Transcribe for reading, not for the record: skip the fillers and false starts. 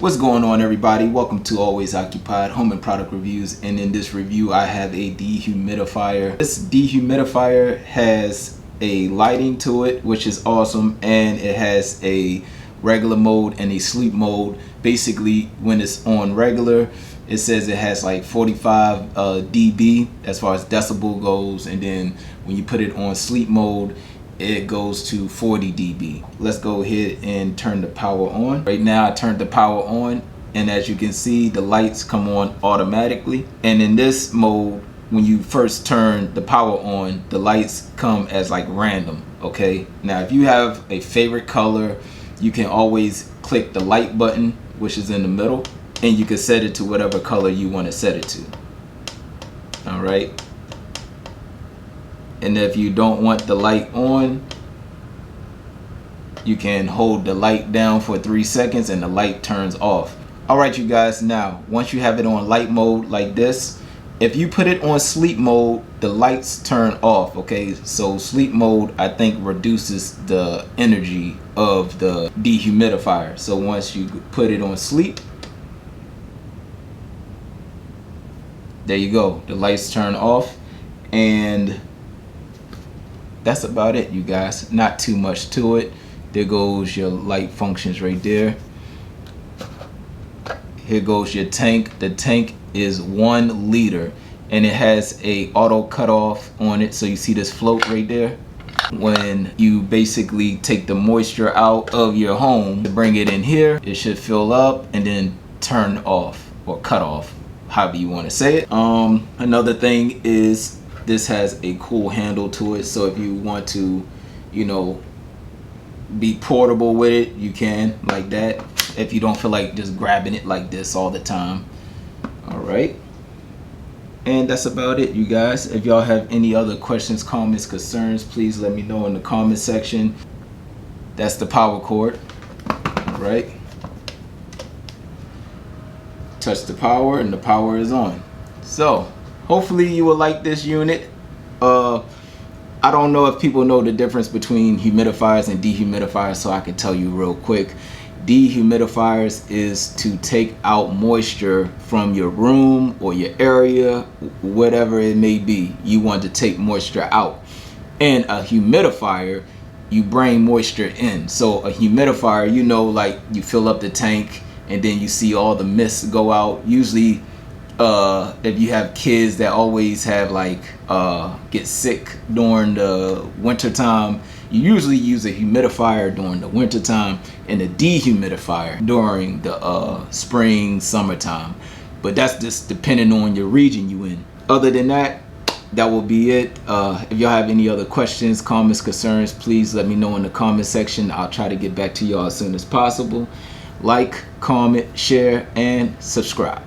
What's going on, everybody? Welcome to Always Occupied Home and Product Reviews, and in this review I have a dehumidifier. This dehumidifier has a lighting to it, which is awesome, and it has a regular mode and a sleep mode. Basically, when it's on regular, it says it has like 45 dB as far as decibel goes, and then when you put it on sleep mode, it goes to 40 dB. Let's go ahead and turn the power on. Right now I turned the power on, and as you can see, the lights come on automatically. And in this mode, when you first turn the power on, the lights come as like random. Okay, now if you have a favorite color, you can always click the light button, which is in the middle, and you can set it to whatever color you want to set it to. All right. And if you don't want the light on, you can hold the light down for 3 seconds and the light turns off. Alright, you guys, now once you have it on light mode like this, if you put it on sleep mode, the lights turn off. Okay, so sleep mode I think reduces the energy of the dehumidifier. So once you put it on sleep, there you go, the lights turn off, and that's about it, you guys. Not too much to it. There goes your light functions right there. Here goes your tank. The tank is 1 liter, and it has a auto cutoff on it, so you see this float right there. When you basically take the moisture out of your home to bring it in here, it should fill up and then turn off or cut off, however you want to say it. Another thing is this has a cool handle to it, so if you want to, you know, be portable with it, you can, like that, if you don't feel like just grabbing it like this all the time. All right, and that's about it, you guys. If y'all have any other questions, comments, concerns, please let me know in the comment section. That's the power cord. All right, touch the power and the power is on. So hopefully you will like this unit. I don't know if people know the difference between humidifiers and dehumidifiers, so I can tell you real quick. Dehumidifiers is to take out moisture from your room or your area, whatever it may be. You want to take moisture out. And a humidifier, you bring moisture in. So a humidifier, you know, like you fill up the tank and then you see all the mist go out. Usually if you have kids that always have like get sick during the winter time, you usually use a humidifier during the winter time and a dehumidifier during the spring, summertime. But that's just depending on your region you in. Other than that, that will be it. If y'all have any other questions, comments, concerns, please let me know in the comment section. I'll try to get back to y'all as soon as possible. Like, comment, share, and subscribe.